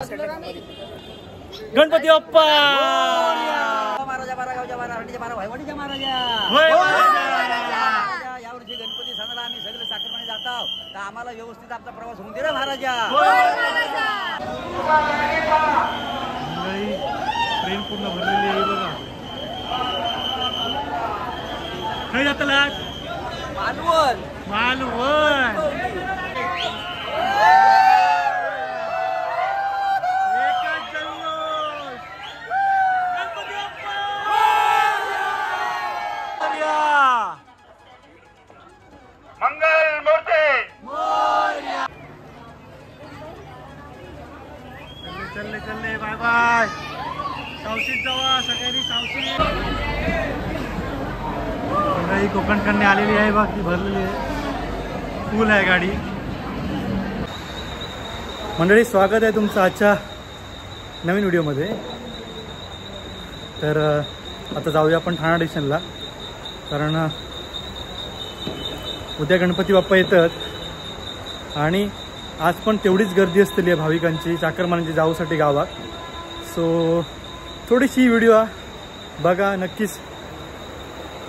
गणपती बाप्पा महाराजा बारागावच्या बारावडीच्या बारा भाईवाडीच्या महाराजा यावर्षी गणपती सणाला आम्ही सगळे साखरपणे जात आहोत तर आम्हाला व्यवस्थित आपला प्रवास होऊन दे रे महाराजा। ट्रेन पूर्ण भरलेली आहे बघा। काय जातला मालवण मालवण मंगल मूर्ती चलले चलले बाय बाय। सावशीत जावा सकाळी सावशीत गाडी कोकण कन्या आलेली आहे बाकी भरलेली आहे फुल आहे गाडी। मंडळी स्वागत आहे तुमचं आजच्या नवीन व्हिडिओमध्ये। तर आता जाऊया आपण ठाणा स्टेशनला कारण उद्या गणपती बाप्पा येतात आणि आज पण तेवढीच गर्दी असलेली आहे भाविकांची चाकरमान्यांची जाऊसाठी गावात। सो थोडीशी व्हिडिओ बघा नक्कीच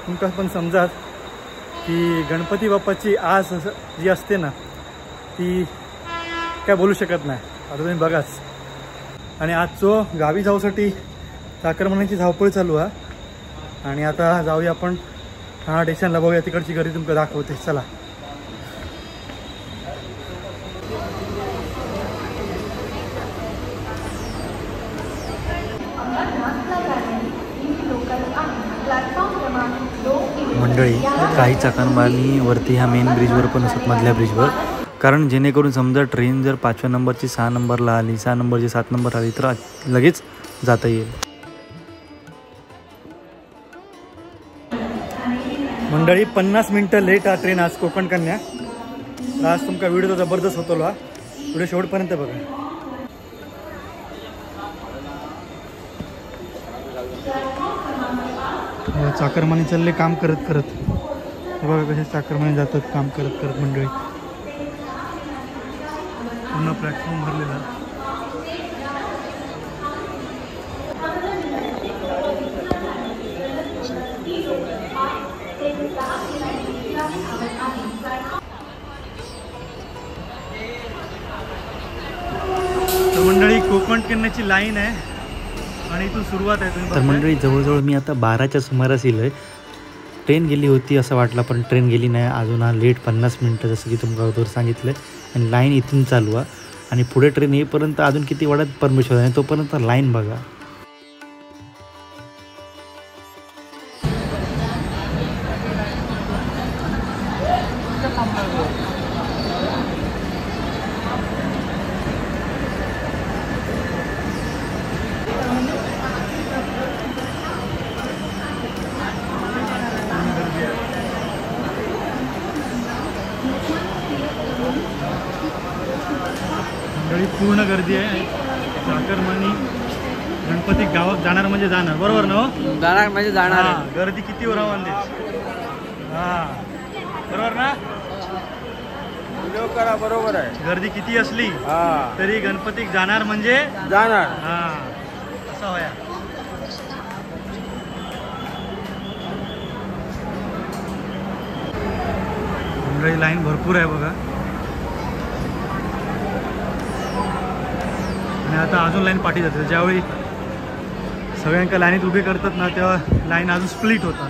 तुमका पण समजा की गणपती बाप्पाची आस जी असते ना ती काय बोलू शकत नाही। आता तुम्ही बघाच आणि आज जो गावी जाऊसाठी चाकरमान्यांची धावपळ चालू आहे आणि आता जाऊया आपण ठाणा स्टेशनला बघूया तिकडची गर्दी तुमका दाखवते चला। मंडळी काही चाकरमानी वरती ह्या मेन ब्रिजवर पण असतात मधल्या ब्रिजवर कारण जेणेकरून समजा ट्रेन जर 5व्या नंबरची 6 नंबरला आली 6 नंबरची 7 नंबर आली तर लगेच जाता येईल। मंडळी 50 मिनटं लेट हा ट्रेन आज कोकण कन्या। आज तुमका व्हिडिओ तो जबरदस्त होतो हा व्हिडिओ शेवटपर्यंत बघा। चाकरमानी चालले काम करत करत बघा कसे चाकरमानी जातात काम करत करत। मंडळी पूर्ण प्लॅटफॉर्म भरलेला। तर मंडळी कोकण कन्याची लाईन आहे आणि इथून सुरुवात आहे। तर मंडळी जवळजवळ मी आता 12च्या सुमारास येईल। ट्रेन गेली होती असं वाटलं पण ट्रेन गेली नाही अजून। हा लेट 50 मिनटं जसं की तुमका अगोदर सांगितलं आणि लाईन इथून चालू आहे आणि पुढे ट्रेन येईपर्यंत अजून किती वाढत परमेश्वर आहे तोपर्यंत लाईन बघा। पूर्ण गर्दी आहे। चाकरमानी गणपती गावात जाणार म्हणजे जाणार बरोबर ना? जाणार म्हणजे जाणार। गर्दी किती राहा म्हणजे बरोबर ना? करा बरोबर आहे। गर्दी किती असली तरी गणपती जाणार म्हणजे जाणार। असं होया। मंडळी लाईन भरपूर आहे बघा आणि आता अजून लाईन पाठी जाते। ज्यावेळी सगळ्यांका लाईनीत उभे करतात ना तेव्हा लाईन अजून स्प्लिट होतात।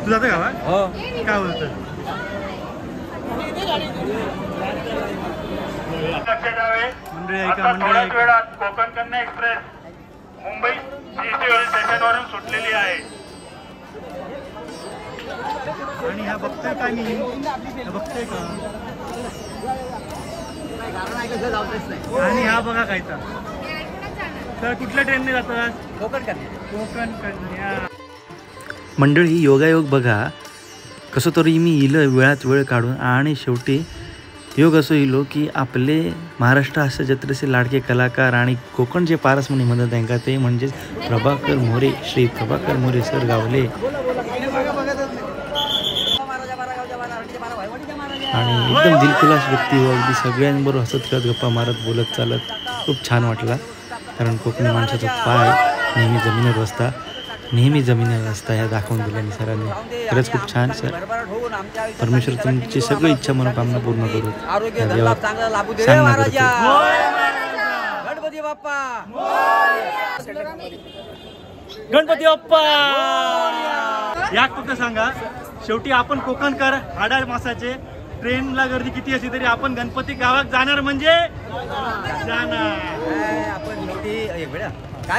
तू जाते गावात? हो काय बोलतं? मंडळी ऐका मंडळी कोकण कन्या एक्सप्रेस मुंबई स्टेशनवरून सुटलेली आहे। आणि ह्या बघताय काय मी ह्या बघताय का कारण ऐकायचं जाऊच नाही. आणि हा बघा कायचा. तर कुठल्या ट्रेनने जातात आज? कोकण कन्या. कोकण कन्या. मंडळी योगायोग बघा कसं तरी मी इलं वेळात वेळ काढून आणि शेवटी योग असं इलो की आपले महाराष्ट्र हास्य जत्रेचे लाडके कलाकार आणि कोकणचे पारस म्हणून म्हणतात त्यांना ते म्हणजेच प्रभाकर मोरे, श्री प्रभाकर मोरे सर गावले. आणि एकदम दिलखुलास व्यक्ती व अगदी सगळ्यांबरोबर हसत खेळत गप्पा मारत बोलत चालत खूप छान वाटला. कारण कोकणी माणसाचा पाय नेहमी जमिनीवर असता ह्या दाखवून दिल्याने सरांनी. खरंच खूप छान सर. परमेश्वर तुमची सगळी इच्छा मनोकामना पूर्ण करू. गणपती बाप्पा. गणपती बाप्पा. या फक्त सांगा शेवटी आपण कोकणकर हाडाळ मासाचे. ट्रेनला गर्दी किती असली तरी आपण गणपती गावात जाणार म्हणजे जाणार.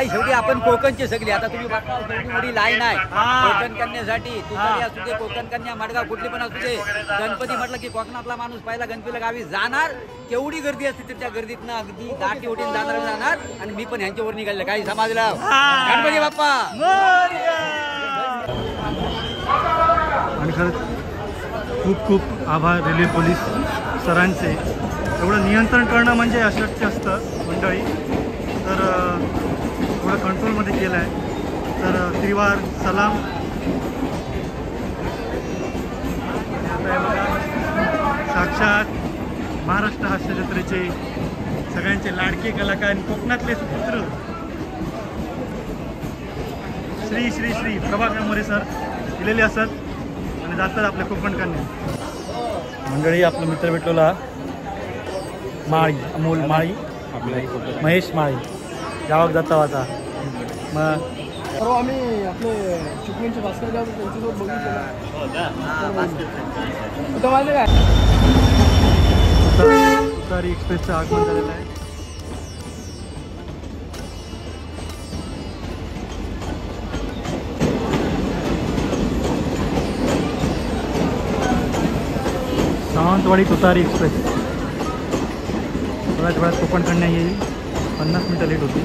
शेवटी आपण कोकणचे सगळे. आता तुम्ही बघता एवढी मोठी लाईन आहे कोकण कन्यासाठी. तुझी असू दे, कोकण कन्या, मडगाव कुठली पण असू दे, गणपती म्हटलं की कोकणातला माणूस पहिला गणपतीला गावी जाणार. केवढी गर्दी असते त्या गर्दीतनं अगदी दाटी ओटीन जाणार. आणि मी पण ह्यांच्यावर निघाले काही समाजला. गणपती बाप्पा. आणि खरंच खूप खूप आभार रेल्वे पोलीस सरांचे. एवढं नियंत्रण करणं म्हणजे अशक्य असतं मंडळी. तर थोडं कंट्रोलमध्ये केलं आहे. तर त्रिवार सलाम. आता बघा साक्षात महाराष्ट्र हास्य जत्रेचे सगळ्यांचे लाडके कलाकार कोकणातले सुपुत्र श्री श्री श्री प्रभाकर मोरे सर दिलेले असत आणि जातात आपल्या कोकण कन्या. मंडळी आपला मित्र भेटलेला माळी, अमोल माळी, महेश माळी गावात जाता आता. मग आम्ही आपले चिपळूणचे भास्कर गाव त्यांच्यासोबत बघितलं काय तुतारी एक्सप्रेसचं आगमन झालेलं आहे. सावंतवाडी तुतारी एक्सप्रेस बऱ्याच वेळात कोकण कन्या येईल. 50 मिनटं लेट होती.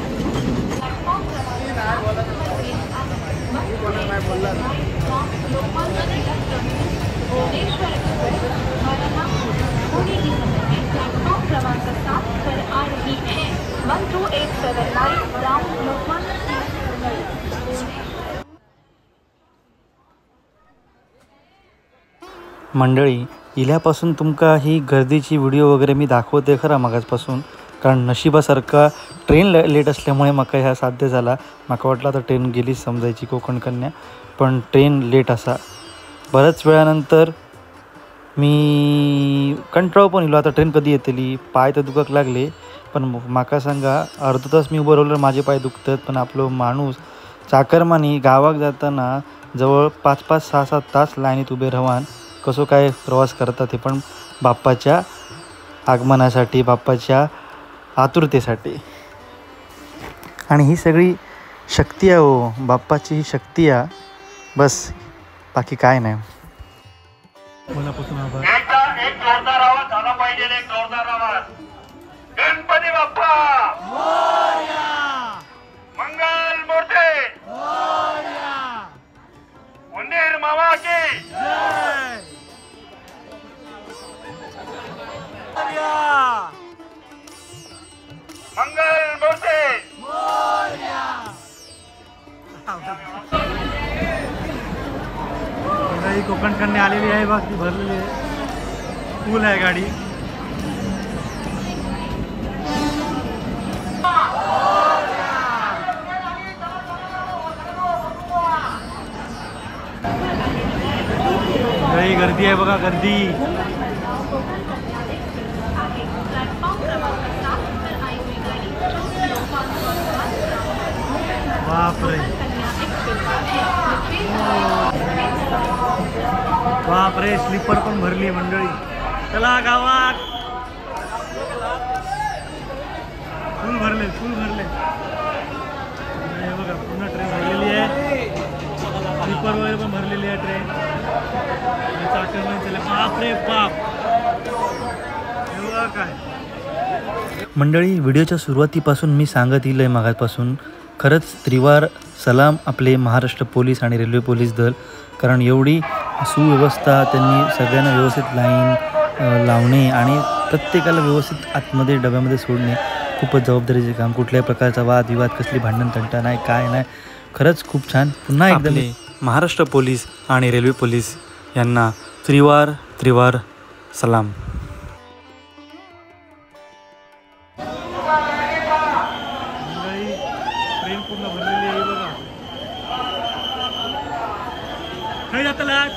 मंडळी इल्यापासून तुमका ही गर्दीची व्हिडिओ वगैरे मी दाखवते खरा मागासपासून. कारण नशिबासारखा ट्रेन लेट असल्यामुळे माका ह्या साध्य झाला. माका वाटलं तर ट्रेन गेलीच समजायची कोकण कन्या, पण ट्रेन लेट असा. बऱ्याच वेळानंतर मी कंटाळो पण इलो आता ट्रेन कधी येतली. पाय तर दुखाक लागले, पण माका सांगा अर्धा तास मी उभं राहिलं माझे पाय दुखतात. पण आपलं माणूस चाकरमानी गावाक जाताना जवळ 5-5, 6-7 तास लाईनीत उभे राहून कसो काय प्रवास करतात. हे पण बाप्पाच्या आगमनासाठी, बाप्पाच्या आतुरतेसाठी. आणि ही सगळी शक्ती आहे हो, बाप्पाची ही शक्ती आहे बस, बाकी काय नाही. मनापासून आभार. एक जोरदार आवाज झाला पाहिजे. एक जोरदार आवाज. गणपती बाप्पा मंगल मूर्ती उंदीर मामा की मंगल मूर्ती. कोकण कन्या आलेली आहे बघ, ती भरलेली आहे. फुल आहे गाडी. गर्दी आहे बघा, गर्दी. बापरे बापरे, स्लीपर पण भरली मंडळी. चला गावात. फुल भरले, फुल भरले. हे बघा पूर्ण ट्रेन भरलेली आहे. स्लीपर वगैरे पण भरलेली आहे ट्रेन. चाकर नाही चला. बापरे बाप, हे बघा काय मंडळी, व्हिडिओच्या सुरुवातीपासून मी सांगत येईल आहे मागापासून, खरंच त्रिवार सलाम आपले महाराष्ट्र पोलीस आणि रेल्वे पोलीस दल. कारण एवढी सुव्यवस्था त्यांनी सगळ्यांना व्यवस्थित लाईन लावणे आणि प्रत्येकाला व्यवस्थित आतमध्ये डब्यामध्ये सोडणे खूपच जबाबदारीचे काम. कुठल्याही प्रकारचा वादविवाद, कसली भांडण तंटा नाही, काय नाही. खरंच खूप छान. पुन्हा एकदा महाराष्ट्र पोलीस आणि रेल्वे पोलीस यांना त्रिवार सलाम. ट्रेन पूर्ण भरलेली आहे बघा. काय जातं लाग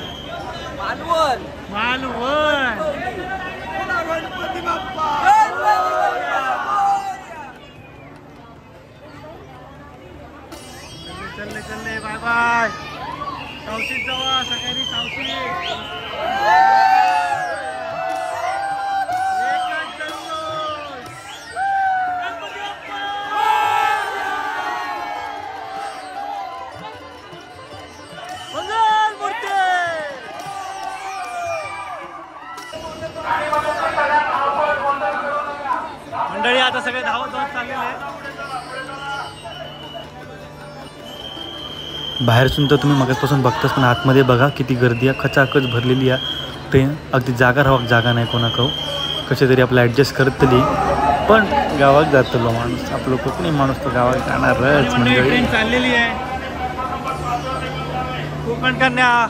मालवण. चलले बाय बाय. सावशीत जावा सकाळी. सावशी मंडळी आता सगळे धावत चाललेले आहेत. बाहेरसून तर तुम्ही मगापासून बघताच, पण आतमध्ये बघा किती गर्दी आहे. खचाखच भरलेली आहे ट्रेन. अगदी जागा राहावं जागा नाही कोणाकडं. कसे तरी आपलं ॲडजस्ट करत तरी, पण गावात जातो माणूस. आपलं कोकणी माणूस तो गावात जाणारच. ट्रेन चाललेली आहे. कोकण कन्या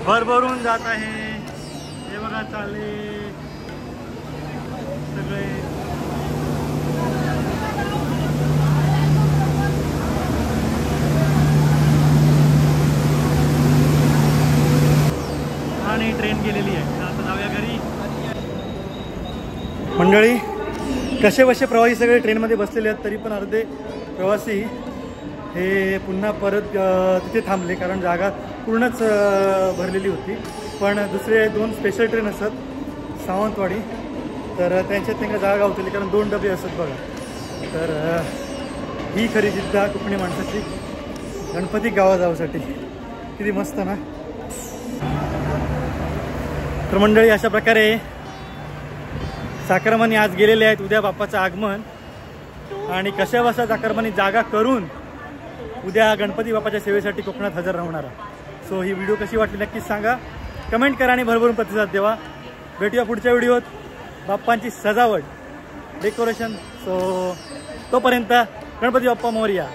भरभरून जात आहे. हे बघा चालले सगळे. आणि ट्रेन गेलेली आहे. आता जाऊया घरी. मंडळी, कसे बसे प्रवासी सगळे ट्रेनमध्ये बसलेले आहेत. तरी पण अर्धे प्रवासी हे पुन्हा परत तिथे थांबले, कारण जागा पूर्णच भरलेली होती. पण दुसरे 2 स्पेशल ट्रेन असतात सावंतवाडी, तर त्यांच्यात त्यांना जागा होती, कारण 2 डबे असतात बघा. तर ही खरी जिद्द कोकणी माणसाची गणपती गावा जाण्यासाठी. किती मस्त ना. तर मंडळी, अशा प्रकारे चाकरमानी आज गेलेले आहेत. उद्या बाप्पाचं आगमन आणि कशा बसा चाकरमानी जागा करून उद्या गणपती बाप्पाच्या सेवेसाठी कोकणात हजर राहणार. सो ही व्हिडिओ कशी वाटली नक्कीच सांगा, कमेंट करा आणि भरभरून प्रतिसाद द्यावा. भेटूया पुढच्या व्हिडिओत. बाप्पांची सजावट, डेकोरेशन. सो तोपर्यंत गणपती बाप्पा मोरया.